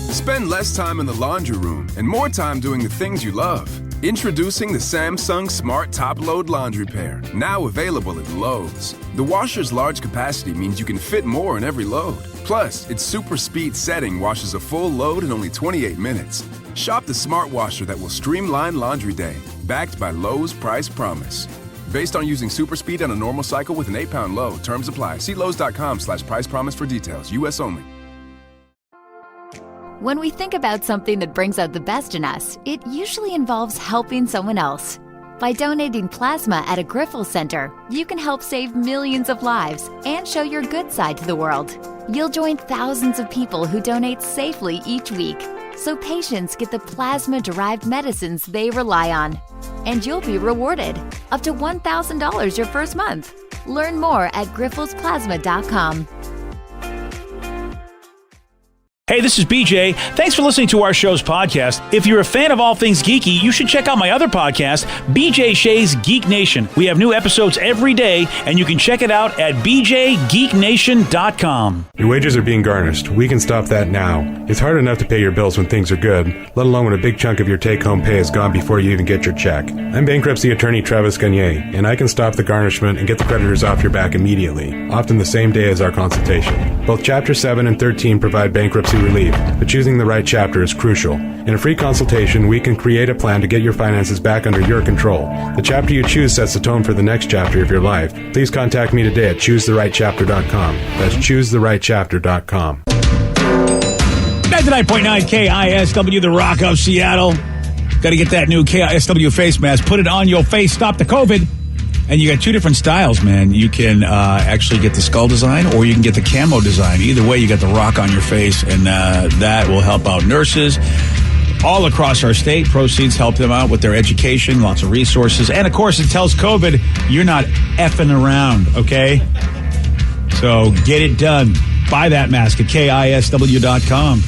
Spend less time in the laundry room and more time doing the things you love. Introducing the Samsung Smart Top Load Laundry Pair, now available at Lowe's. The washer's large capacity means you can fit more in every load. Plus, its super speed setting washes a full load in only 28 minutes. Shop the smart washer that will streamline laundry day, backed by Lowe's Price Promise. Based on using super speed on a normal cycle with an 8-pound load. Terms apply. See Lowe's.com/price promise for details. U.S. only. When we think about something that brings out the best in us, it usually involves helping someone else. By donating plasma at a Grifols Center, you can help save millions of lives and show your good side to the world. You'll join thousands of people who donate safely each week, so patients get the plasma-derived medicines they rely on. And you'll be rewarded up to $1,000 your first month. Learn more at grifolsplasma.com. Hey, this is BJ. Thanks for listening to our show's podcast. If you're a fan of all things geeky, you should check out my other podcast, BJ Shea's Geek Nation. We have new episodes every day, and you can check it out at bjgeeknation.com. Your wages are being garnished. We can stop that now. It's hard enough to pay your bills when things are good, let alone when a big chunk of your take-home pay is gone before you even get your check. I'm bankruptcy attorney Travis Gagne, and I can stop the garnishment and get the creditors off your back immediately, often the same day as our consultation. Both Chapter 7 and 13 provide bankruptcy relief, but choosing the right chapter is crucial. In a free consultation, we can create a plan to get your finances back under your control. The chapter you choose sets the tone for the next chapter of your life. Please contact me today at choosetherightchapter.com. That's choosetherightchapter.com. 99.9 KISW, the Rock of Seattle. Got to get that new KISW face mask. Put it on your face. Stop the COVID. And you got two different styles, man. You can actually get the skull design, or you can get the camo design. Either way, you got the rock on your face, and that will help out nurses all across our state. Proceeds help them out with their education, lots of resources. And, of course, it tells COVID, you're not effing around, okay? So get it done. Buy that mask at KISW.com.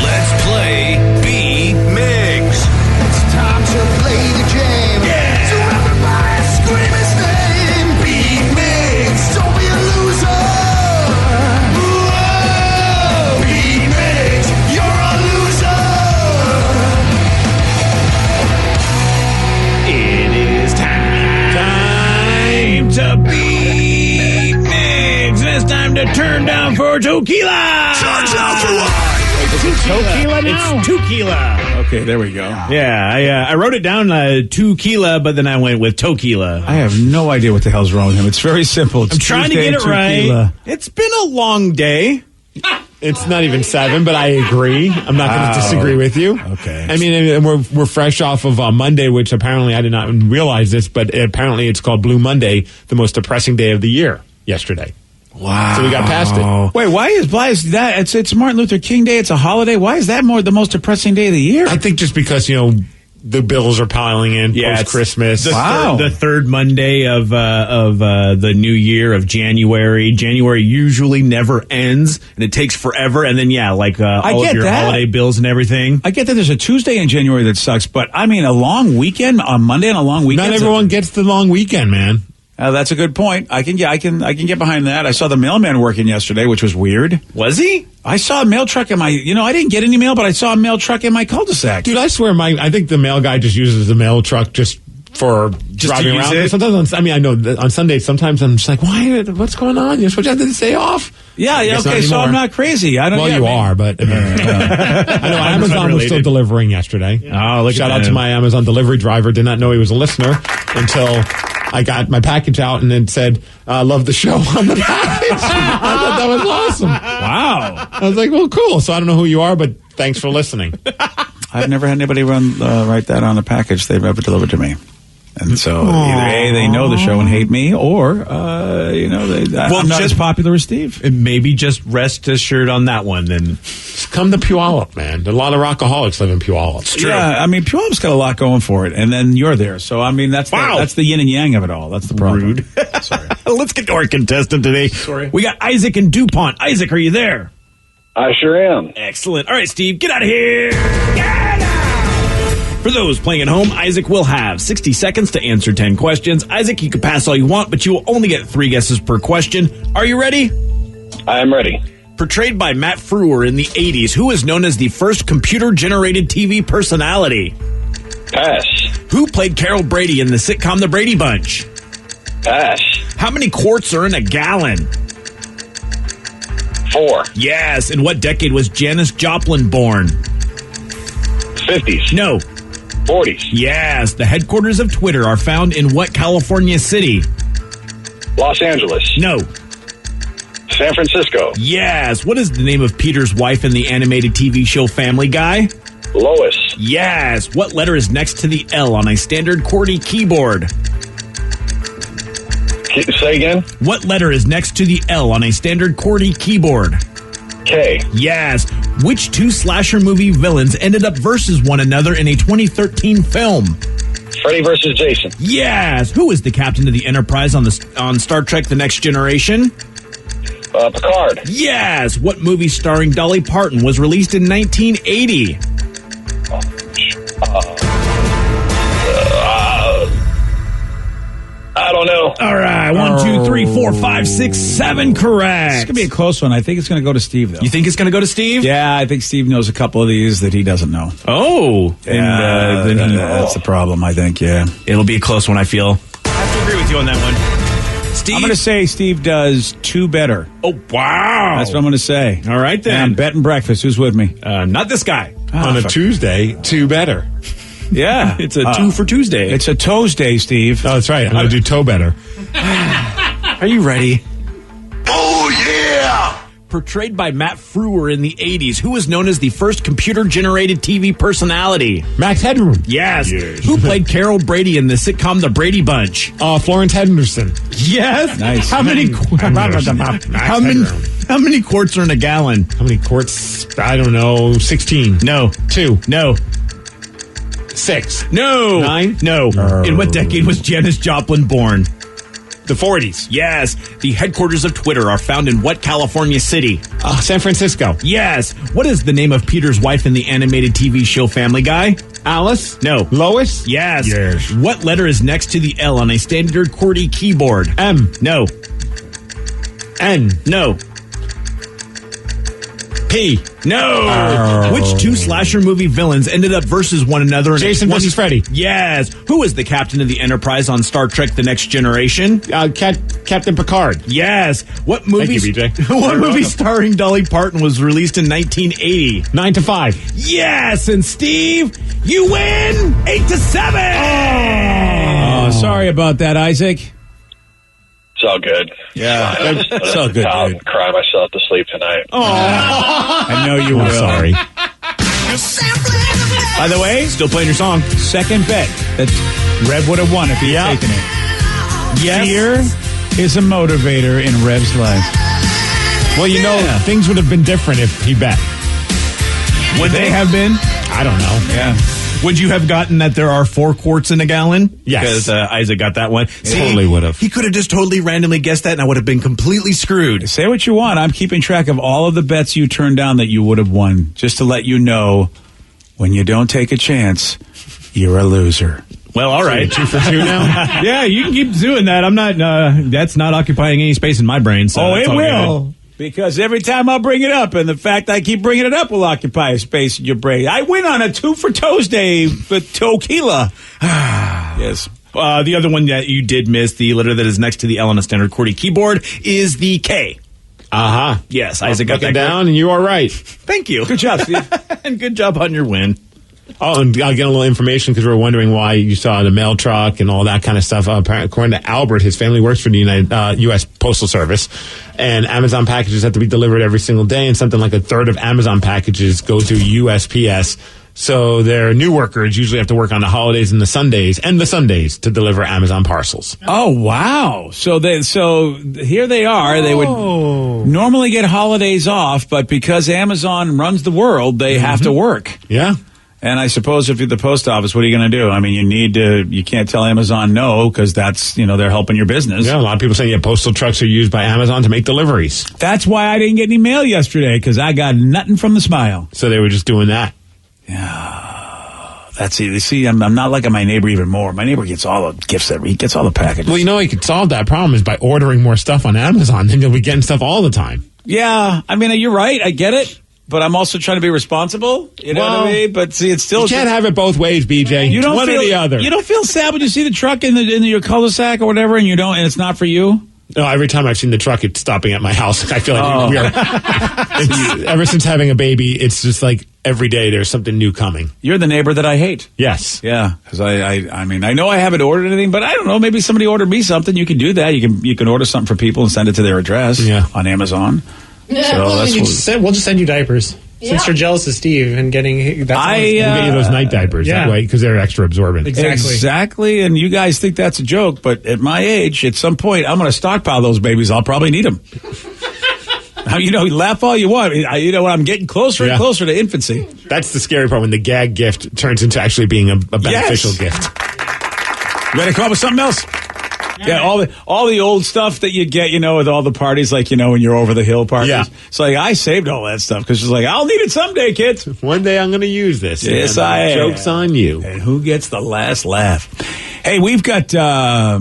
Let's play B-Migs. It's time to play the game. Yeah! So everybody scream his name. B-Migs, don't be a loser. Whoa! B-Migs, you're a loser. It is time to B-Migs. It's time to turn down for tequila. Turn down for what? Tequila now? It's tequila. Okay, there we go. Yeah, I wrote it down, tequila, but then I went with tequila. I have no idea what the hell's wrong with him. It's very simple. It's I'm trying to get it right. It's been a long day. It's not even 7, but I agree. I'm not going to disagree with you. Okay. I mean, we're fresh off of Monday, which apparently I did not realize this, but apparently it's called Blue Monday, the most depressing day of the year, yesterday. Wow. So we got past it. Wait, why is that? It's Martin Luther King Day. It's a holiday. Why is that the most depressing day of the year? I think just because, the bills are piling in post-Christmas. The third Monday of the new year of January. January usually never ends, and it takes forever. And then, all of your holiday bills and everything. I get that there's a Tuesday in January that sucks, but I mean, a long weekend on Monday and a long weekend. Not everyone gets the long weekend, man. That's a good point. I can get behind that. I saw the mailman working yesterday, which was weird. Was he? I saw a mail truck in my, I didn't get any mail, but I saw a mail truck in my cul-de-sac. Dude, I swear, I think the mail guy just uses the mail truck just for driving around. Sometimes, I know that on Sundays, sometimes I'm just like, what's going on? You're supposed to have the day off. Yeah, okay, so I'm not crazy. I don't. Well, you are, but I know Amazon was still delivering yesterday. Yeah. Oh, shout out to my Amazon delivery driver. Did not know he was a listener until I got my package out and it said, love the show on the package. I thought that was awesome. Wow. I was like, well, cool. So I don't know who you are, but thanks for listening. I've never had anybody write that on a package they've ever delivered to me. And so either A, they know the show and hate me, or, I'm not as popular as Steve. Maybe just rest assured on that one, then. Just come to Puyallup, man. A lot of rockaholics live in Puyallup. It's true. Yeah, Puyallup's got a lot going for it, and then you're there. So, that's the yin and yang of it all. That's the problem. Rude. Sorry. Let's get to our contestant today. Sorry. We got Isaac and DuPont. Isaac, are you there? I sure am. Excellent. All right, Steve, get out of here. Get out! For those playing at home, Isaac will have 60 seconds to answer 10 questions. Isaac, you can pass all you want, but you will only get 3 guesses per question. Are you ready? I am ready. Portrayed by Matt Frewer in the 80s, who is known as the first computer-generated TV personality? Pass. Who played Carol Brady in the sitcom The Brady Bunch? Pass. How many quarts are in a gallon? 4. Yes. In what decade was Janis Joplin born? 50s. No. 40s. Yes. The headquarters of Twitter are found in what California city? Los Angeles. No. San Francisco. Yes. What is the name of Peter's wife in the animated TV show Family Guy? Lois. Yes. What letter is next to the L on a standard QWERTY keyboard? Say again? What letter is next to the L on a standard QWERTY keyboard? K. Yes. Which two slasher movie villains ended up versus one another in a 2013 film? Freddy versus Jason. Yes. Who is the captain of the Enterprise on Star Trek The Next Generation? Picard. Yes. What movie starring Dolly Parton was released in 1980? I don't know. All right. 1, 2, 3, 4, 5, 6, 7 correct. It's going to be a close one. I think it's going to go to Steve, though. You think it's going to go to Steve? Yeah, I think Steve knows a couple of these that he doesn't know. Oh. And that's the problem, I think, yeah. It'll be a close one, I feel. I have to agree with you on that one. Steve? I'm going to say Steve does 2 better. Oh, wow. That's what I'm going to say. All right, then. And I'm betting breakfast. Who's with me? Not this guy. On a Tuesday, 2 better. Yeah. It's a 2 for Tuesday. It's a Tuesday, Steve. Oh, that's right. I'm going to do toe better. Are you ready? Oh, yeah! Portrayed by Matt Frewer in the 80s, who was known as the first computer-generated TV personality? Max Headroom. Yes. Who played Carol Brady in the sitcom The Brady Bunch? Florence Henderson. Yes. Nice. How many quarts are in a gallon? How many quarts? I don't know. 16. No. 2. No. 6. No. 9. No. In what decade was Janis Joplin born? The 40s. Yes. The headquarters of Twitter are found in what California city? San Francisco. Yes. What is the name of Peter's wife in the animated TV show Family Guy? Alice. No. Lois. Yes. Yes. What letter is next to the L on a standard QWERTY keyboard? M. No. N. No. P. No. Which two slasher movie villains ended up versus one another in Jason versus Freddy. Yes. Who is the captain of the Enterprise on Star Trek The Next Generation? Captain Picard. Yes. What movie? Thank you, BJ. What movie starring Dolly Parton was released in 1980? 9 to 5. Yes. And Steve, you win 8-7. Oh, sorry about that, Isaac. It's all good. Yeah. It's all good, I'll dude. cry myself to sleep tonight. I know you will. Sorry. By the way, still playing your song. Second bet that Rev would have won if he had taken it. Yes. Fear is a motivator in Rev's life. Well, you know, things would have been different if he bet. Would they have been? I don't know. Yeah. Would you have gotten that there are 4 quarts in a gallon? Yes. Because Isaac got that one. Totally would have. He could have just totally randomly guessed that and I would have been completely screwed. Say what you want. I'm keeping track of all of the bets you turned down that you would have won, just to let you know when you don't take a chance, you're a loser. Well, all right. 2 for 2 now? Yeah, you can keep doing that. I'm not, that's not occupying any space in my brain. So It all will. good. Because every time I'll bring it up, and the fact I keep bringing it up will occupy a space in your brain. I win on a 2 for Tuesday with tequila. Yes. The other one that you did miss, the letter that is next to the L on a standard QWERTY keyboard, is the K. Uh-huh. Yes, Isaac got that Looking down, and you are right. Thank you. Good job, Steve. And good job on your win. Oh, and I'll get a little information because we were wondering why you saw the mail truck and all that kind of stuff. According to Albert, his family works for the U.S. Postal Service, and Amazon packages have to be delivered every single day, and something like a third of Amazon packages go to USPS. So their new workers usually have to work on the holidays and the Sundays to deliver Amazon parcels. Oh, wow. So here they are. They would normally get holidays off, but because Amazon runs the world, they have to work. Yeah. And I suppose if you're the post office, what are you going to do? I mean, you can't tell Amazon no, because that's, they're helping your business. Yeah, a lot of people saying, postal trucks are used by Amazon to make deliveries. That's why I didn't get any mail yesterday, because I got nothing from the smile. So they were just doing that. Yeah. That's it. See, I'm not like my neighbor even more. My neighbor gets all the gifts he gets all the packages. Well, you could solve that problem is by ordering more stuff on Amazon. Then you'll be getting stuff all the time. Yeah, I mean, you're right. I get it. But I'm also trying to be responsible. You know what I mean? But see, it's still... You can't have it both ways, BJ. You don't One feel, or the other. You don't feel sad when you see the truck in your cul-de-sac or whatever, and it's not for you? No, every time I've seen the truck, it's stopping at my house. I feel like we are... ever since having a baby, it's just like every day there's something new coming. You're the neighbor that I hate. Yes. Yeah, because I mean, I know I haven't ordered anything, but I don't know. Maybe somebody ordered me something. You can do that. You can order something for people and send it to their address on Amazon. So that's we'll just send you diapers. Since you're jealous of Steve and getting that, we'll get you those night diapers that way because they're extra absorbent. Exactly. And you guys think that's a joke, but at my age, at some point, I'm going to stockpile those babies. I'll probably need them. Laugh all you want. I'm getting closer and closer to infancy. That's the scary part when the gag gift turns into actually being a beneficial gift. You ready to come up with something else? Yeah, all the old stuff that you get, with all the parties, like, when you're over the hill parties. Yeah. It's like, I saved all that stuff because it's like, I'll need it someday, kids. One day I'm going to use this. Yes, I am. Joke's on you. And who gets the last laugh? Hey, we've got a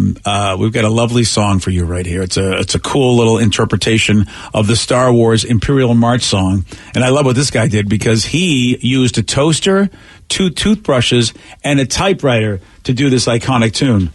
lovely song for you right here. It's a cool little interpretation of the Star Wars Imperial March song. And I love what this guy did because he used a toaster, 2 toothbrushes, and a typewriter to do this iconic tune.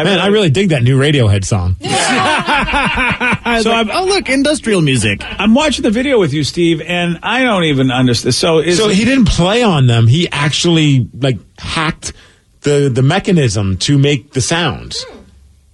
Man, I really dig that new Radiohead song. Look, industrial music. I'm watching the video with you, Steve, and I don't even understand. So he didn't play on them. He actually hacked the mechanism to make the sounds.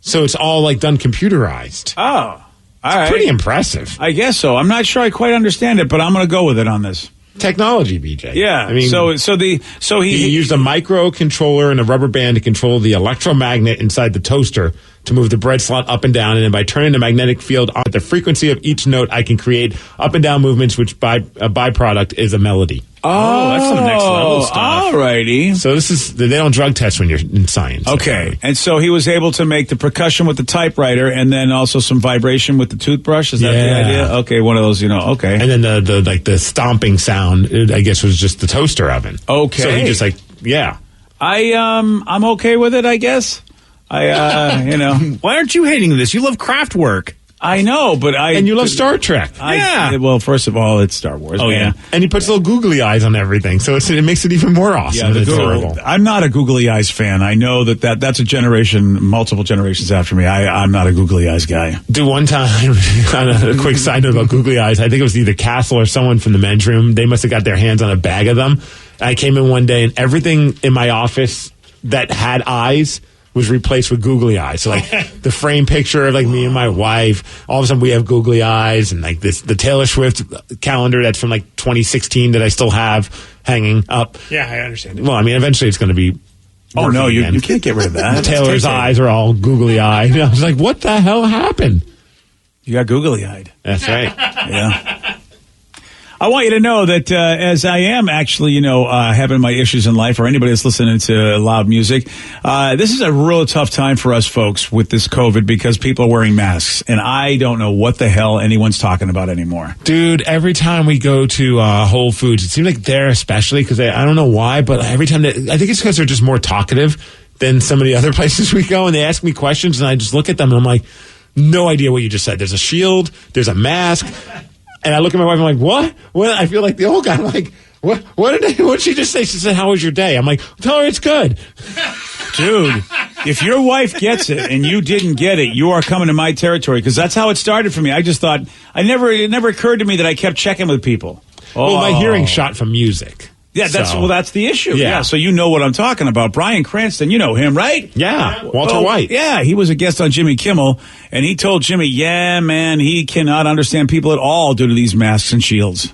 So it's all done computerized. Oh, all right. It's pretty impressive. I guess so. I'm not sure I quite understand it, but I'm going to go with it on this. Technology, BJ. Yeah. I mean, so he used a microcontroller and a rubber band to control the electromagnet inside the toaster to move the bread slot up and down, and then by turning the magnetic field on at the frequency of each note, I can create up and down movements, which by a byproduct is a melody. Oh, that's some next level stuff. All righty. So they don't drug test when you're in science. Okay. Apparently. And so he was able to make the percussion with the typewriter and then also some vibration with the toothbrush. Is that the idea? Okay. One of those, okay. And then the stomping sound, I guess, was just the toaster oven. Okay. So he just I'm okay with it, I guess. Why aren't you hating this? You love craft work. I know, but and you love Star Trek. Well, first of all, it's Star Wars. Oh, yeah. And he puts little googly eyes on everything, so it makes it even more awesome. Yeah, I'm not a googly eyes fan. I know that's a generation, multiple generations after me. I'm not a googly eyes guy. Dude, one time, on a quick side note about googly eyes, I think it was either Castle or someone from the men's room. They must have got their hands on a bag of them. I came in one day, and everything in my office that had eyes was replaced with googly eyes. So the frame picture of me and my wife, all of a sudden we have googly eyes, and the Taylor Swift calendar that's from 2016 that I still have hanging up. Yeah, I understand. Well, I mean, eventually it's going to be. Oh no, you can't get rid of that. Taylor's eyes are all googly eyed. I was like, what the hell happened? You got googly eyed. That's right. Yeah. I want you to know that as I am actually, having my issues in life, or anybody that's listening to loud music, this is a real tough time for us folks with this COVID because people are wearing masks, and I don't know what the hell anyone's talking about anymore. Dude, every time we go to Whole Foods, it seems like there especially, because I don't know why, but every time I think it's because they're just more talkative than some of the other places we go, and they ask me questions, and I just look at them, and I'm like, no idea what you just said. There's a shield, there's a mask. And I look at my wife, I'm like, what? What? I feel like the old guy. I'm like, what did she just say? She said, how was your day? I'm like, tell her it's good. Dude, if your wife gets it and you didn't get it, you are coming to my territory, because that's how it started for me. I just thought, it never occurred to me that I kept checking with people. Well, my hearing shot from music. Yeah, that's the issue. Yeah, so you know what I'm talking about. Bryan Cranston, you know him, right? Yeah, Walter White. Yeah, he was a guest on Jimmy Kimmel, and he told Jimmy, yeah, man, he cannot understand people at all due to these masks and shields.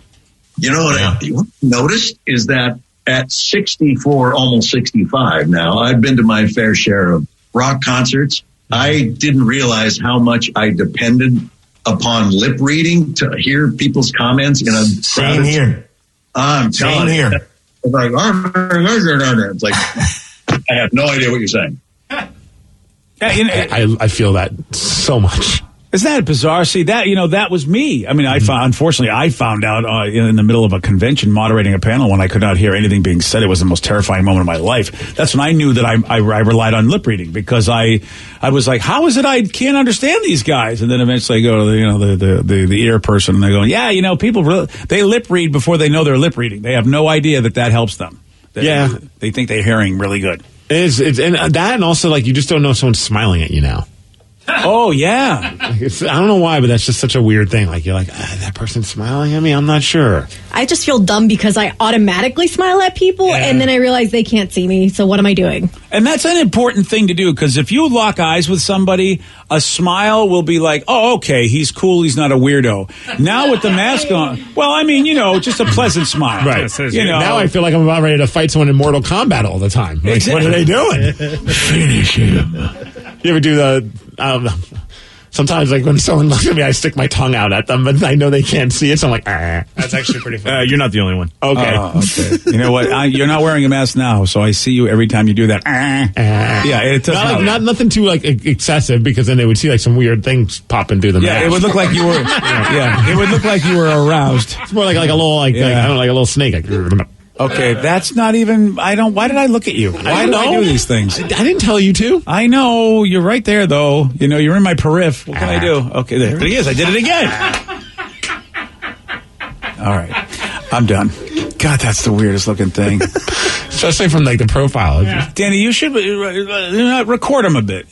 You know what I noticed is that at 64, almost 65 now, I've been to my fair share of rock concerts, I didn't realize how much I depended upon lip reading to hear people's comments in a Same here. I'm telling you. It's like, it's like, I have no idea what you're saying. I feel that so much. Isn't that bizarre? See, that was me. I mean, unfortunately, I found out in the middle of a convention moderating a panel when I could not hear anything being said. It was the most terrifying moment of my life. That's when I knew that I relied on lip reading, because I was like, how is it I can't understand these guys? And then eventually I go to the ear person, and they're going, yeah, people they lip read before they know they're lip reading. They have no idea that helps them. They think they're hearing really good. It's and that, and also like you just don't know if someone's smiling at you now. Oh, yeah. I don't know why, but that's just such a weird thing. Like, you're like, that person's smiling at me? I'm not sure. I just feel dumb because I automatically smile at people, and then I realize they can't see me, so what am I doing? And that's an important thing to do, because if you lock eyes with somebody, a smile will be like, oh, okay, he's cool, he's not a weirdo. Now with the mask on, well, I mean, just a pleasant smile. Right. Now I feel like I'm about ready to fight someone in Mortal Kombat all the time. Like, exactly. What are they doing? Finish him. You ever do I don't know. Sometimes, like, when someone looks at me, I stick my tongue out at them, but I know they can't see it, so I'm like, That's actually pretty funny. You're not the only one. Okay. Okay. You know what? You're not wearing a mask now, so I see you every time you do that. Yeah, it doesn't. Nothing too, like, excessive, because then they would see, like, some weird things popping through the mask. Yeah, it would look like you were. It would look like you were aroused. It's more like a little, like, I don't know, like a little snake. Like, okay, that's not even. Why did I look at you? Why do I do these things? I didn't tell you to. I know you're right there, though. You're in my periph. What can I do? Okay, there he is. I did it again. All right, I'm done. God, that's the weirdest looking thing. Especially from like the profile. Yeah. Danny, you should record him a bit.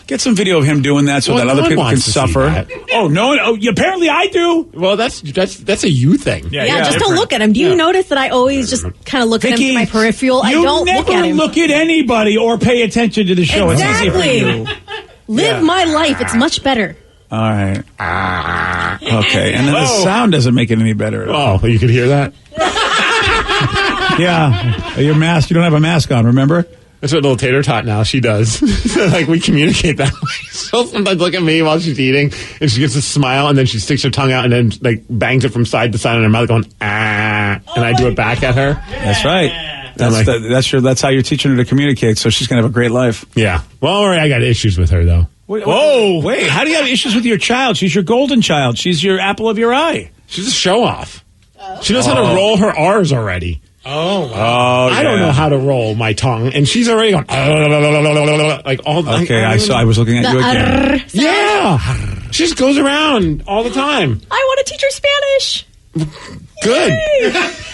Get some video of him doing that so that other people can suffer. Oh no! Apparently I do. Well, that's a you thing. Yeah, just don't look at him. Do you notice that I always just kind of look at him through my peripheral? I don't look at him. You never look at anybody or pay attention to the show. Exactly. It's easy for you. Live my life. It's much better. All right. Okay, and then the sound doesn't make it any better. Oh, you could hear that? Yeah. Your mask, you don't have a mask on, remember? That's what little tater tot now, she does. Like, we communicate that way. She'll sometimes look at me while she's eating, and she gets a smile, and then she sticks her tongue out and then, like, bangs it from side to side in her mouth going, and I do it back at her. That's right. That's how you're teaching her to communicate, so she's going to have a great life. Yeah. Well, all right, I got issues with her, though. Wait, how do you have issues with your child? She's your golden child. She's your apple of your eye. She's a show-off. She knows how to roll her R's already. Oh, wow. I don't know how to roll my tongue, and she's already going like all. Okay, I was looking at you again. Yeah, she just goes around all the time. I want to teach her Spanish. Good.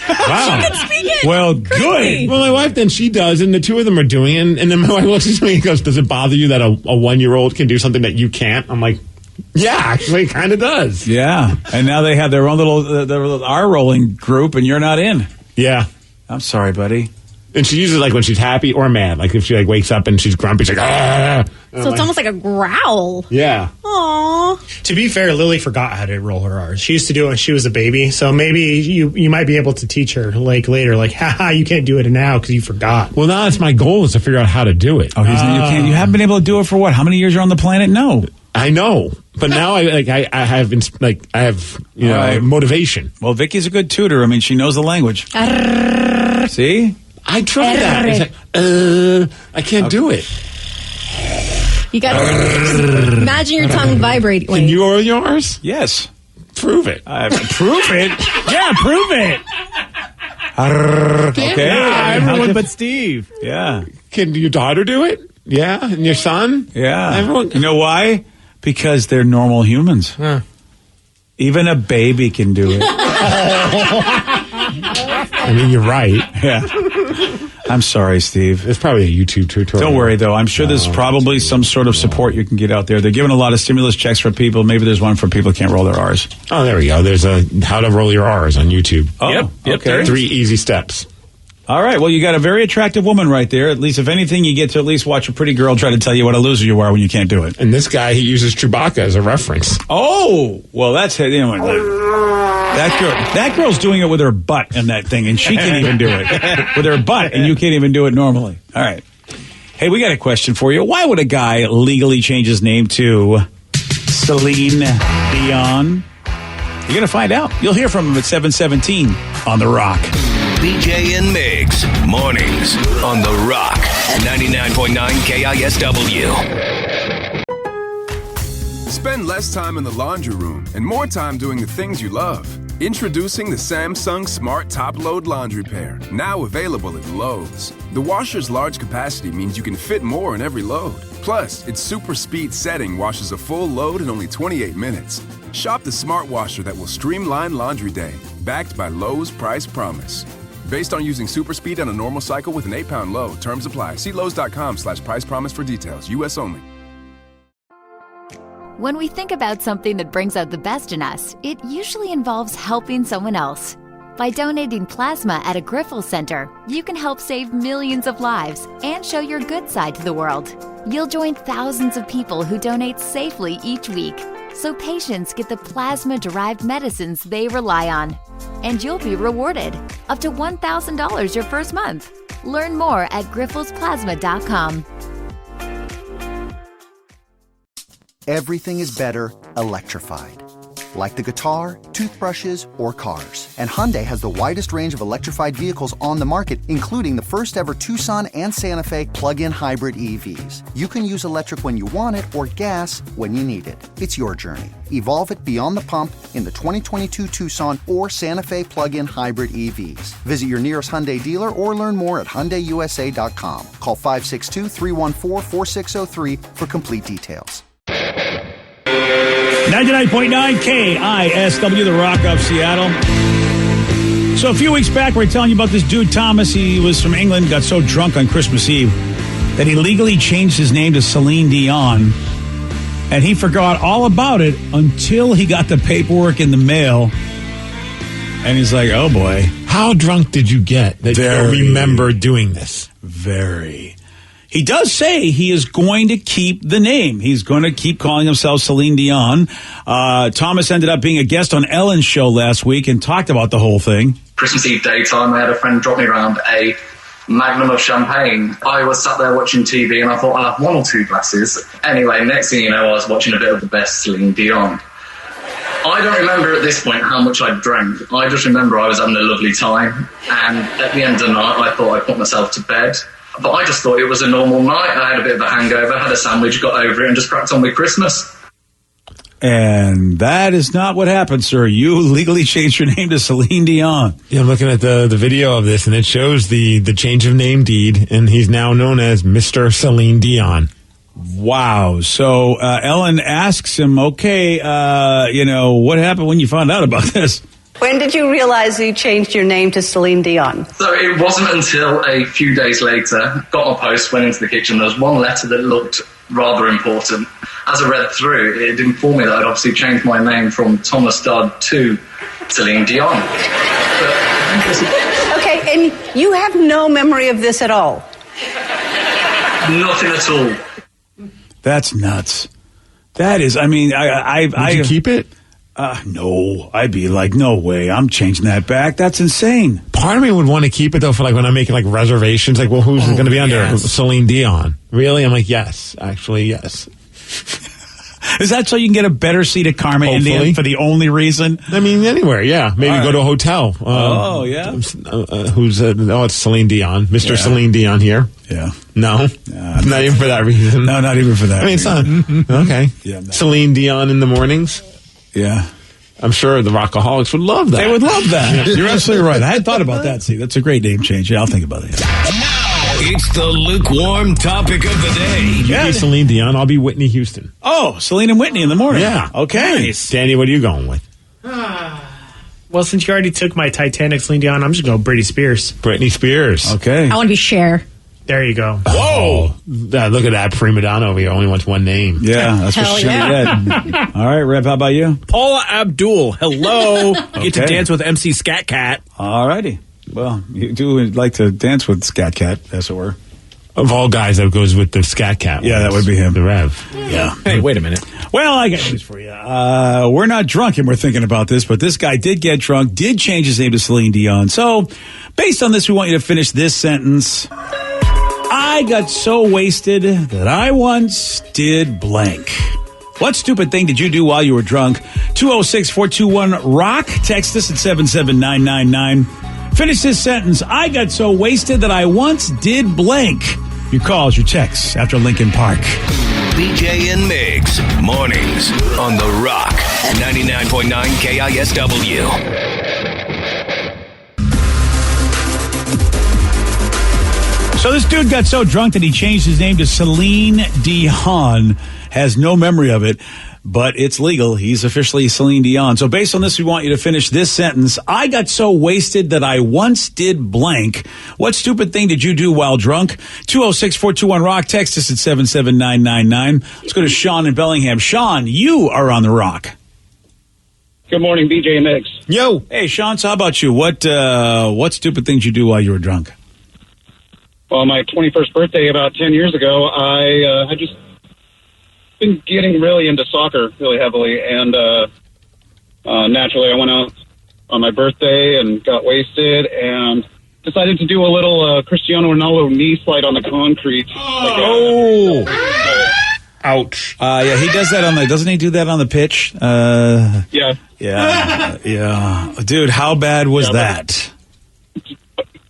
Wow. She can speak it. Well, good. Well, my wife then she does, and the two of them are doing it. And then my wife looks at me and goes, "Does it bother you that a 1-year-old can do something that you can't?" I'm like, yeah, actually, it kind of does. Yeah, and now they have their own little R rolling group, and you're not in. Yeah. I'm sorry, buddy. And she uses it like when she's happy or mad. Like if she like wakes up and she's grumpy, she's like, ah. So it's almost like a growl. Yeah. Aww. To be fair, Lily forgot how to roll her R's. She used to do it when she was a baby. So maybe you might be able to teach her like later, like, haha, you can't do it now because you forgot. Well, now that's my goal is to figure out how to do it. Oh, you haven't been able to do it for what? How many years you're on the planet? No. I know, but now I have motivation. Well, Vicky's a good tutor. I mean, she knows the language. See, I tried that. I can't do it. You got to imagine your tongue vibrating. Can you roll yours? Yes. Prove it. Prove it. Yeah, prove it. Okay. Everyone but Steve. Yeah. Can your daughter do it? Yeah, and your son? Yeah. Everyone. You know why? Because they're normal humans. Huh. Even a baby can do it. I mean, you're right. Yeah. I'm sorry, Steve. It's probably a YouTube tutorial. Don't worry, though. I'm sure there's probably some sort of support you can get out there. They're giving a lot of stimulus checks for people. Maybe there's one for people who can't roll their R's. Oh, there we go. There's a how to roll your R's on YouTube. Oh, yep. Okay. 3 easy steps. All right. Well, you got a very attractive woman right there. At least, if anything, you get to at least watch a pretty girl try to tell you what a loser you are when you can't do it. And this guy, he uses Chewbacca as a reference. Oh, well, that's it. That girl's doing it with her butt in that thing, and she can't even do it with her butt, and you can't even do it normally. All right. Hey, we got a question for you. Why would a guy legally change his name to Celine Dion? You're going to find out. You'll hear from him at 7:17 on The Rock. BJ and Migs, mornings on The Rock, 99.9 KISW. Spend less time in the laundry room and more time doing the things you love. Introducing the Samsung Smart Top Load Laundry Pair, now available at Lowe's. The washer's large capacity means you can fit more in every load. Plus, its super speed setting washes a full load in only 28 minutes. Shop the smart washer that will streamline laundry day, backed by Lowe's Price Promise. Based on using super speed on a normal cycle with an 8-pound load. Terms apply. See Lowe's.com/price promise for details. U.S. only. When we think about something that brings out the best in us, it usually involves helping someone else. By donating plasma at a Grifols Center, you can help save millions of lives and show your good side to the world. You'll join thousands of people who donate safely each week, so patients get the plasma-derived medicines they rely on. And you'll be rewarded up to $1,000 your first month. Learn more at grifolsplasma.com. Everything is better electrified. Like the guitar, toothbrushes, or cars. And Hyundai has the widest range of electrified vehicles on the market, including the first ever Tucson and Santa Fe plug-in hybrid EVs. You can use electric when you want it or gas when you need it. It's your journey. Evolve it beyond the pump in the 2022 Tucson or Santa Fe plug-in hybrid EVs. Visit your nearest Hyundai dealer or learn more at HyundaiUSA.com. Call 562-314-4603 for complete details. 99.9 KISW, The Rock of Seattle. So a few weeks back, we were telling you about this dude, Thomas. He was from England, got so drunk on Christmas Eve that he legally changed his name to Celine Dion. And he forgot all about it until he got the paperwork in the mail. And he's like, oh boy. How drunk did you get that you don't remember doing this? Very. He does say he is going to keep the name. He's going to keep calling himself Celine Dion. Thomas ended up being a guest on Ellen's show last week and talked about the whole thing. Christmas Eve daytime, I had a friend drop me around a magnum of champagne. I was sat there watching TV and I thought I'll have one or two glasses. Anyway, next thing you know, I was watching a bit of the best Celine Dion. I don't remember at this point how much I drank. I just remember I was having a lovely time. And at the end of the night, I thought I'd put myself to bed. But I just thought it was a normal night. I had a bit of a hangover, had a sandwich, got over it, and just cracked on with Christmas. And that is not what happened, sir. You legally changed your name to Celine Dion. Yeah, I'm looking at the video of this, and it shows the change of name deed, and he's now known as Mr. Celine Dion. Wow. So Ellen asks him, okay, what happened when you found out about this? When did you realize you changed your name to Celine Dion? So it wasn't until a few days later, got my post, went into the kitchen. There was one letter that looked rather important. As I read through, it informed me that I'd obviously changed my name from Thomas Dodd to Celine Dion. Okay, and you have no memory of this at all? Nothing at all. That's nuts. That is, I mean, Did you keep it? No, I'd be like, no way, I'm changing that back. That's insane. Part of me would want to keep it, though, for like when I'm making like reservations, like, well, who's going to be under Celine Dion? Really? I'm like, yes, actually, yes. Is that so you can get a better seat at Karma Indian for the only reason? I mean, anywhere, yeah. Maybe go to a hotel. It's Celine Dion. Mr. Celine Dion here. Yeah. No? Not even for that reason. No, not even for that reason. I mean, it's not. Okay. Yeah, no. Celine Dion in the mornings. Yeah. I'm sure the Rockaholics would love that. They would love that. You're absolutely right. I hadn't thought about that. See, that's a great name change. Yeah, I'll think about it. It's the lukewarm topic of the day. You be Celine Dion, I'll be Whitney Houston. Oh, Celine and Whitney in the morning. Yeah. Okay. Nice. Danny, what are you going with? Well, since you already took my Titanic Celine Dion, I'm just going to Britney Spears. Britney Spears. Okay. I want to be Cher. There you go. Whoa! Look at that prima donna over here. Only wants one name. Yeah, that's what she did. All right, Reb, how about you? Paula Abdul. Hello. Get to dance with MC Scat Cat. All righty. Well, you do like to dance with Scat Cat, as it were. Of all guys, that goes with the Scat Cat. Yeah, that would be him. The Rev. Yeah. Hey, wait a minute. Well, I got news for you. We're not drunk and we're thinking about this, but this guy did get drunk, did change his name to Celine Dion. So, based on this, we want you to finish this sentence. I I got so wasted that I once did blank. What stupid thing did you do while you were drunk? 206-421-ROCK. Text us at 77999. Finish this sentence. I got so wasted that I once did blank. Your calls, your texts after Lincoln Park. BJ and Migs, mornings on The Rock, 99.9 KISW. So this dude got so drunk that he changed his name to Celine Dion. Has no memory of it, but it's legal. He's officially Celine Dion. So based on this, we want you to finish this sentence. I got so wasted that I once did blank. What stupid thing did you do while drunk? 206-421-ROCK. Text us at 77999. Let's go to Sean in Bellingham. Sean, you are on The Rock. Good morning, BJ and Mix. Yo. Hey, Sean, so how about you? What stupid things you do while you were drunk? Well, my 21st birthday about 10 years ago, I had just been getting really into soccer really heavily, and naturally I went out on my birthday and got wasted and decided to do a little Cristiano Ronaldo knee slide on the concrete. Ouch. Yeah, he does that doesn't he do that on the pitch? Yeah. Yeah. Dude, how bad was that?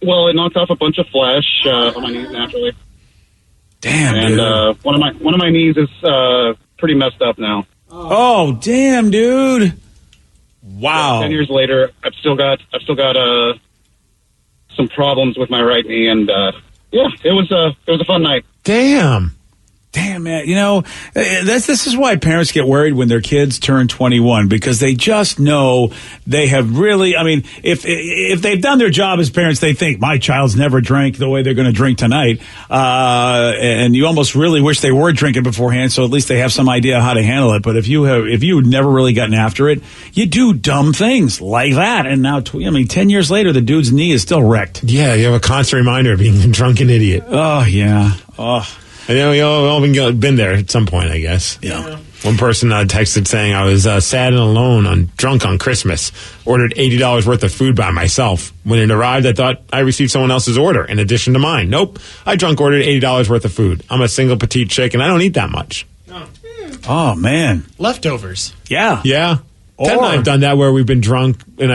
Well, it knocked off a bunch of flesh on my knees naturally. Damn, and dude. one of my knees is pretty messed up now. Oh, damn, dude! Wow. 10 years later, I've still got some problems with my right knee, and yeah, it was a fun night. Damn, man. You know, this is why parents get worried when their kids turn 21, because they just know they have really, I mean, if they've done their job as parents, they think my child's never drank the way they're going to drink tonight. And you almost really wish they were drinking beforehand, so at least they have some idea how to handle it. But if you've never really gotten after it, you do dumb things like that. And now, 10 years later, the dude's knee is still wrecked. Yeah, you have a constant reminder of being a drunken idiot. Oh, yeah. Oh. I know you all been there at some point, I guess. Yeah. One person texted saying, I was sad and alone drunk on Christmas. Ordered $80 worth of food by myself. When it arrived, I thought I received someone else's order in addition to mine. Nope. I drunk ordered $80 worth of food. I'm a single petite chick, and I don't eat that much. Oh, man. Leftovers. Yeah. Yeah. Ted and I have done that where we've been drunk, and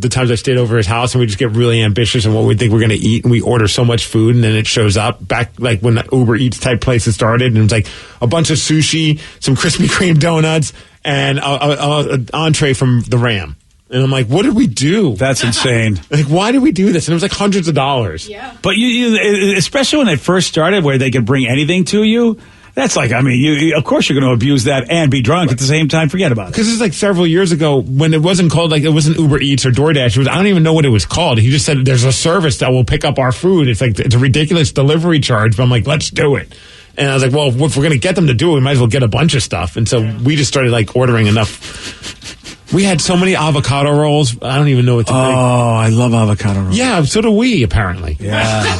the times I stayed over his house, and we just get really ambitious in what we think we're going to eat, and we order so much food, and then it shows up back like when the Uber Eats type places started, and it's like a bunch of sushi, some Krispy Kreme donuts, and an entree from the Ram. And I'm like, what did we do? That's insane. Like, why did we do this? And it was like hundreds of dollars. Yeah. But you especially when it first started, where they could bring anything to you. That's like, you of course you're going to abuse that and be drunk at the same time. Forget about it. Because it's like several years ago when it wasn't called, like, it wasn't Uber Eats or DoorDash. I don't even know what it was called. He just said there's a service that will pick up our food. It's like, it's a ridiculous delivery charge. But I'm like, let's do it. And I was like, well, if we're going to get them to do it, we might as well get a bunch of stuff. And so we just started like ordering enough. We had so many avocado rolls. I don't even know what to think. Oh, I love avocado rolls. Yeah, so do we, apparently. Yeah.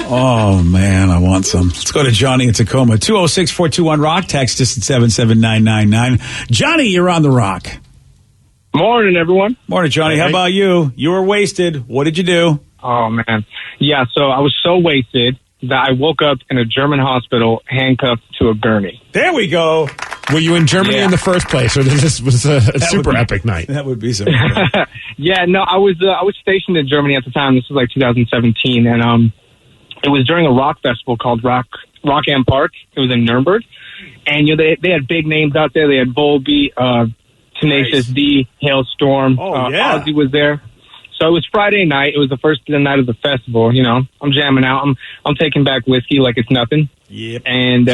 Oh, man, I want some. Let's go to Johnny in Tacoma. 206-421-ROCK. Text us at 77999. Johnny, you're on The Rock. Morning, everyone. Morning, Johnny. Hey. How about you? You were wasted. What did you do? Oh, man. Yeah, so I was so wasted that I woke up in a German hospital handcuffed to a gurney. There we go. Were you in Germany in the first place, or this was a super epic night? That would be super. Yeah, no, I was stationed in Germany at the time. This was like 2017, and it was during a rock festival called Rock Am Park. It was in Nuremberg, and they had big names out there. They had Volbeat, Tenacious D, Hailstorm. Ozzy was there. So it was Friday night. It was the first night of the festival. You know, I'm jamming out. I'm taking back whiskey like it's nothing. Yep. And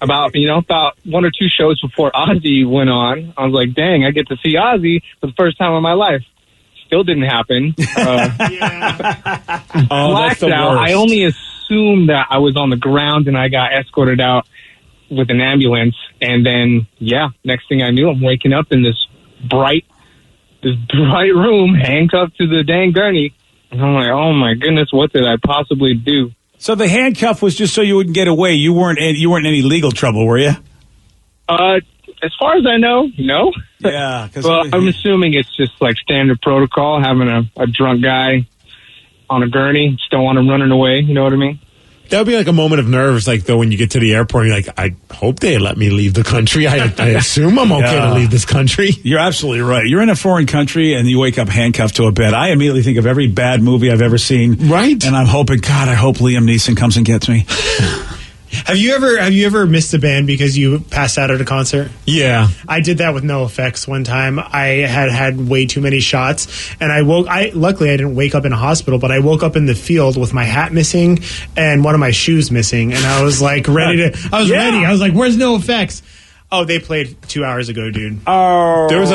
about 1 or 2 shows before Ozzy went on, I was like, dang, I get to see Ozzy for the first time in my life. Still didn't happen. Blacked out. I only assumed that I was on the ground, and I got escorted out with an ambulance. And then, next thing I knew, I'm waking up in this bright room, handcuffed to the dang gurney. And I'm like, oh my goodness, what did I possibly do? So the handcuff was just so you wouldn't get away. You weren't in any legal trouble, were you? As far as I know, no. Yeah. Well, I'm assuming it's just like standard protocol, having a drunk guy on a gurney. Just don't want him running away. You know what I mean? That would be like a moment of nerves, like, though, when you get to the airport, you're like, I hope they let me leave the country. I assume I'm okay to leave this country. You're absolutely right. You're in a foreign country and you wake up handcuffed to a bed. I immediately think of every bad movie I've ever seen. Right. And I'm hoping, God, I hope Liam Neeson comes and gets me. Have you ever missed a band because you passed out at a concert? Yeah. I did that with NoFX one time. I had way too many shots, and luckily I didn't wake up in a hospital, but I woke up in the field with my hat missing and one of my shoes missing, and I was like ready. I was like, where's NoFX? Oh, they played 2 hours ago, dude. Oh. There was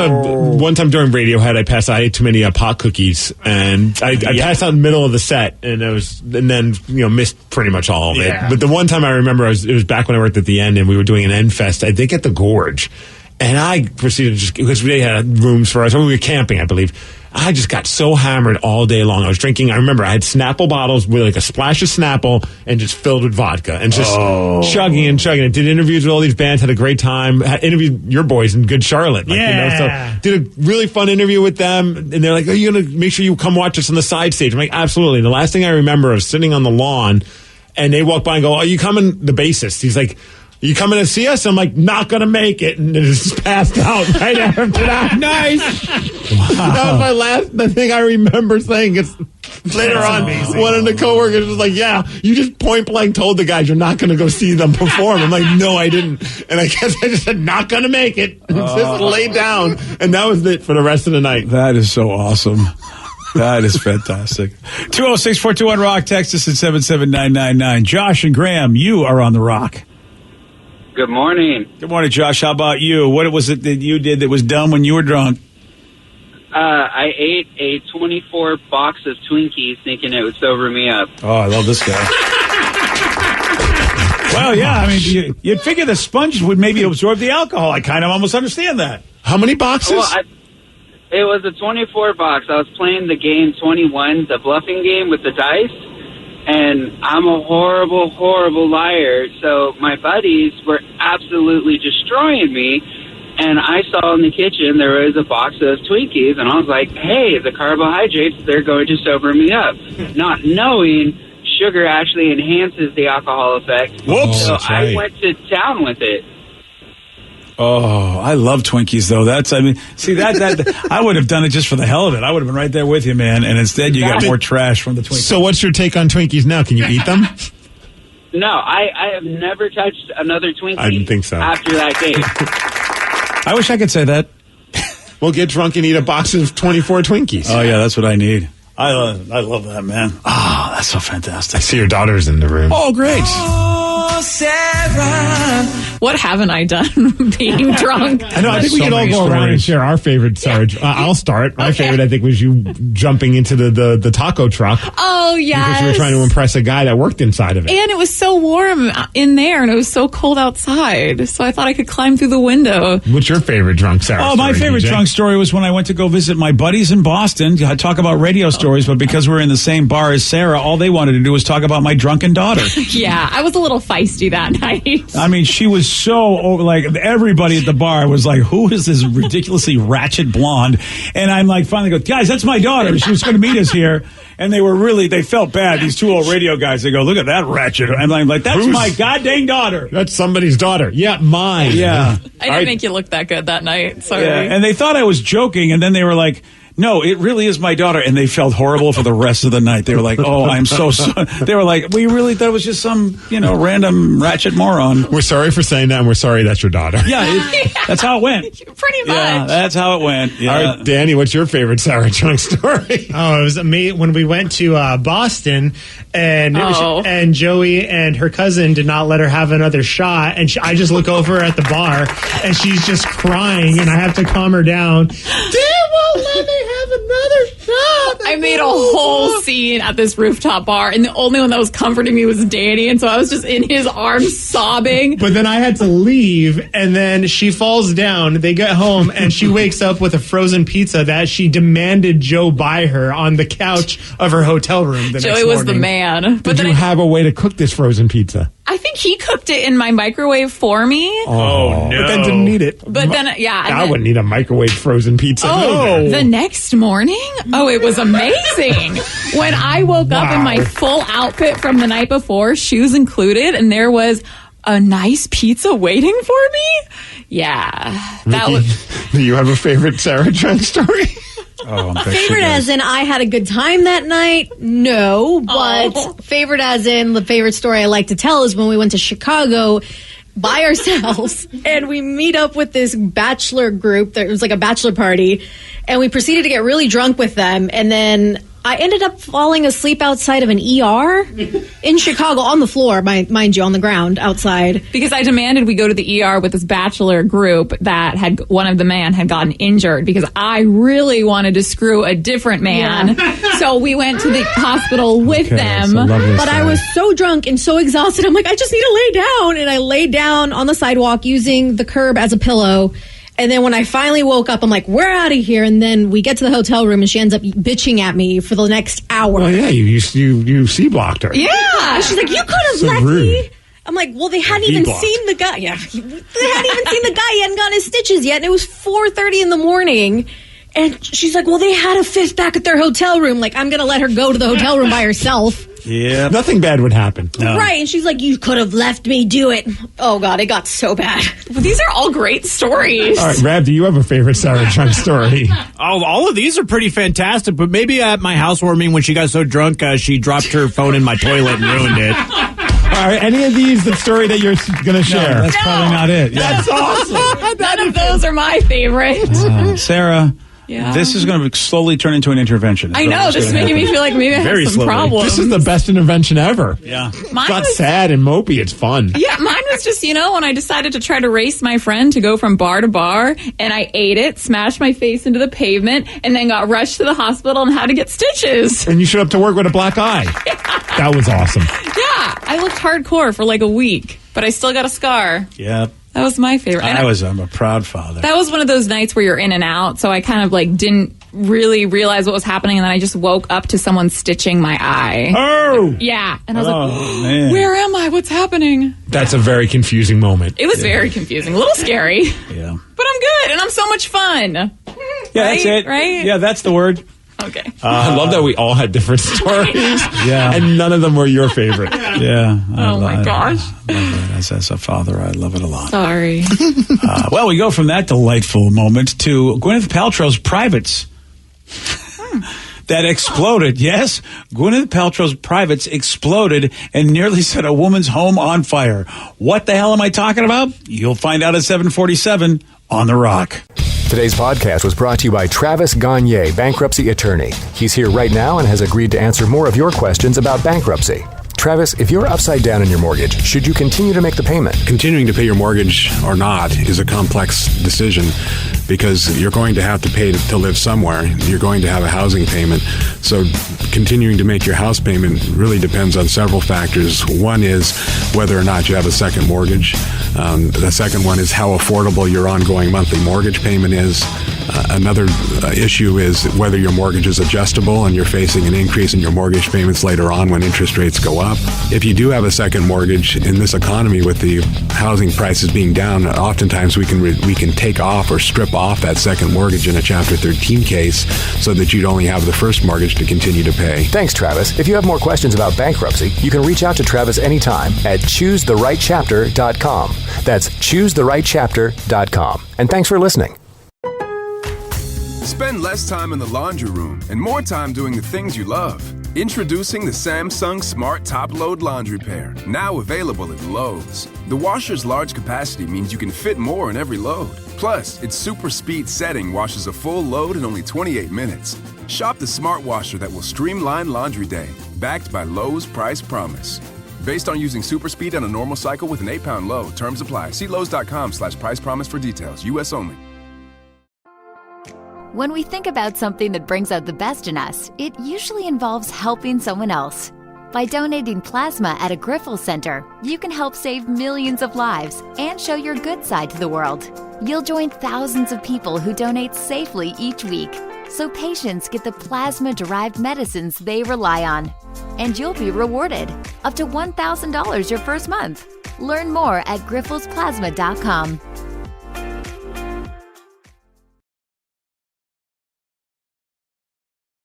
one time during Radiohead, I ate too many pot cookies, and I passed out in the middle of the set, and then missed pretty much all of it. Yeah. But the one time I remember, it was back when I worked at the End, and we were doing an End Fest, I think at the Gorge, and I proceeded because they had rooms for us, when we were camping, I believe. I just got so hammered all day long. I was drinking. I remember I had Snapple bottles with like a splash of Snapple and just filled with vodka and just chugging and chugging. I did interviews with all these bands, had a great time. Interviewed your boys in Good Charlotte. So did a really fun interview with them. And they're like, are you going to make sure you come watch us on the side stage? I'm like, absolutely. And the last thing I remember was sitting on the lawn and they walk by and go, are you coming? The bassist. He's like, you coming to see us? I'm like, not going to make it. And just passed out right after that. Nice. Wow. That was the thing I remember saying. Later on, one of the coworkers was like, yeah, you just point blank told the guys you're not going to go see them perform. I'm like, no, I didn't. And I guess I just said, not going to make it. Just laid down. And that was it for the rest of the night. That is so awesome. That is fantastic. 206-421-ROCK. Text us at 77999. Josh and Graham, you are on the Rock. Good morning. Good morning, Josh. How about you? What was it that you did that was dumb when you were drunk? I ate a 24 box of Twinkies thinking it would sober me up. Oh, I love this guy. Well, yeah, I mean, you'd figure the sponge would maybe absorb the alcohol. I kind of almost understand that. How many boxes? Well, it was a 24 box. I was playing the game 21, the bluffing game with the dice. And I'm a horrible, horrible liar. So my buddies were absolutely destroying me. And I saw in the kitchen there was a box of Twinkies. And I was like, hey, the carbohydrates, they're going to sober me up. Not knowing sugar actually enhances the alcohol effect. Whoops. So That's right. I went to town with it. Oh, I love Twinkies, though. That I would have done it just for the hell of it. I would have been right there with you, man. And instead, you got more trash from the Twinkies. So what's your take on Twinkies now? Can you eat them? No, I have never touched another Twinkie. I didn't think so. After that game. I wish I could say that. We'll get drunk and eat a box of 24 Twinkies. Oh, yeah, that's what I need. I love that, man. Oh, that's so fantastic. I see your daughter's in the room. Oh, great. Oh, Sarah. What haven't I done being drunk? I know. I think we can all go around and share our favorite, Sarah. I'll start. My favorite, I think, was you jumping into the taco truck. Oh, yes. Because you were trying to impress a guy that worked inside of it. And it was so warm in there, and it was so cold outside. So I thought I could climb through the window. What's your favorite drunk, Sarah? Oh, my favorite drunk story was when I went to go visit my buddies in Boston. I talk about radio stories, but because we're in the same bar as Sarah, all they wanted to do was talk about my drunken daughter. Yeah, I was a little feisty that night. I mean, she was so, everybody at the bar was like, who is this ridiculously ratchet blonde? And I'm like, finally go, guys, that's my daughter. She was going to meet us here. And they felt bad. These two old radio guys, they go, look at that ratchet. And I'm like, that's my goddamn daughter. That's somebody's daughter. Yeah, mine. Yeah. I didn't make you look that good that night. Sorry. Yeah. And they thought I was joking. And then they were like, no, it really is my daughter. And they felt horrible for the rest of the night. They were like, oh, I'm so sorry. They were like, we really thought it was just some, random ratchet moron. We're sorry for saying that, and we're sorry that's your daughter. Yeah, that's how it went. Pretty much. Yeah, that's how it went. Yeah. All right, Danny, what's your favorite Sarah drunk story? Oh, it was me when we went to Boston, and and Joey and her cousin did not let her have another shot, and I just look over at the bar, and she's just crying, and I have to calm her down. They won't let me have another shot. I made a whole scene at this rooftop bar, and the only one that was comforting me was Danny, and so I was just in his arms sobbing. But then I had to leave, and then she falls down. They get home, and she wakes up with a frozen pizza that she demanded Joe buy her on the couch of her hotel room. Joey was the man. Did you have a way to cook this frozen pizza? I think he cooked it in my microwave for me. Oh, no. But then didn't need it. But then, yeah. I wouldn't need a microwave frozen pizza. Oh, the next morning? Oh, it was amazing. When I woke up in my full outfit from the night before, shoes included, and there was a nice pizza waiting for me. Yeah. That was. Do you have a favorite Sarah Trent story? Oh, favorite as in I had a good time that night? No, but favorite as in the favorite story I like to tell is when we went to Chicago by ourselves and we meet up with this bachelor group. It was like a bachelor party, and we proceeded to get really drunk with them, and then I ended up falling asleep outside of an ER in Chicago on the floor, mind you, on the ground outside. Because I demanded we go to the ER with this bachelor group that had one of the man had gotten injured because I really wanted to screw a different man. Yeah. So we went to the hospital with them. But I was so drunk and so exhausted. I'm like, I just need to lay down. And I laid down on the sidewalk using the curb as a pillow. And then when I finally woke up, I'm like, we're out of here. And then we get to the hotel room and she ends up bitching at me for the next hour. Well, yeah, you C-blocked her. Yeah. She's like, you could have So left rude. me. I'm like, well, they hadn't even seen the guy. Yeah. They hadn't even seen the guy. He hadn't gotten his stitches yet. And it was 4:30 in the morning. And she's like, well, they had a fifth back at their hotel room. Like, I'm going to let her go to the hotel room by herself. Yeah. Nothing bad would happen. No. Right. And she's like, you could have left me do it. Oh, God, it got so bad. Well, these are all great stories. All right, Rab, do you have a favorite Sarah Trent story? Oh, all of these are pretty fantastic, but maybe at my housewarming when she got so drunk, she dropped her phone in my toilet and ruined it. All right, any of these the story that you're going to share? No, that's probably not it. Yeah. That's awesome. None of those are my favorite. Sarah, Yeah. this is going to slowly turn into an intervention. I know, this is making me feel like maybe I have some problems. This is the best intervention ever. Yeah. It's not sad and mopey. It's fun. Yeah, mine was just, when I decided to try to race my friend to go from bar to bar, and I ate it, smashed my face into the pavement, and then got rushed to the hospital and had to get stitches. And you showed up to work with a black eye. Yeah. That was awesome. Yeah, I looked hardcore for like a week, but I still got a scar. Yeah. That was my favorite. I'm a proud father. That was one of those nights where you're in and out, so I kind of didn't really realize what was happening, and then I just woke up to someone stitching my eye. Oh! Yeah, and I was like, man. where am I? What's happening? That's a very confusing moment. It was very confusing, a little scary. Yeah. But I'm good, and I'm so much fun. Yeah, right? that's it. Right? Yeah, that's the word. Okay. I love that we all had different stories. Yeah. And none of them were your favorite. Yeah. Oh, my gosh. I love it. As a father, I love it a lot. Sorry. Well, we go from that delightful moment to Gwyneth Paltrow's privates. That exploded. Yes, Gwyneth Paltrow's privates exploded and nearly set a woman's home on fire. What the hell am I talking about? You'll find out at 7:47 on The Rock. Today's podcast was brought to you by Travis Gagne, bankruptcy attorney. He's here right now and has agreed to answer more of your questions about bankruptcy. Travis, if you're upside down in your mortgage, should you continue to make the payment? Continuing to pay your mortgage or not is a complex decision because you're going to have to pay to live somewhere. You're going to have a housing payment. So continuing to make your house payment really depends on several factors. One is whether or not you have a second mortgage. The second one is how affordable your ongoing monthly mortgage payment is. Another issue is whether your mortgage is adjustable and you're facing an increase in your mortgage payments later on when interest rates go up. If you do have a second mortgage in this economy with the housing prices being down, oftentimes we can take off or strip off that second mortgage in a Chapter 13 case so that you'd only have the first mortgage to continue to pay. Thanks, Travis. If you have more questions about bankruptcy, you can reach out to Travis anytime at choosetherightchapter.com. That's choosetherightchapter.com. And thanks for listening. Spend less time in the laundry room and more time doing the things you love. Introducing the Samsung Smart Top Load Laundry Pair, now available at Lowe's. The washer's large capacity means you can fit more in every load. Plus, its super speed setting washes a full load in only 28 minutes. Shop the smart washer that will streamline laundry day, backed by Lowe's Price Promise. Based on using super speed on a normal cycle with an 8-pound load. Terms apply. See Lowe's.com/price promise for details. U.S. only. When we think about something that brings out the best in us, it usually involves helping someone else. By donating plasma at a Griffel Center, you can help save millions of lives and show your good side to the world. You'll join thousands of people who donate safely each week, so patients get the plasma-derived medicines they rely on. and you'll be rewarded. Up to $1,000 your first month. Learn more at grifolsplasma.com.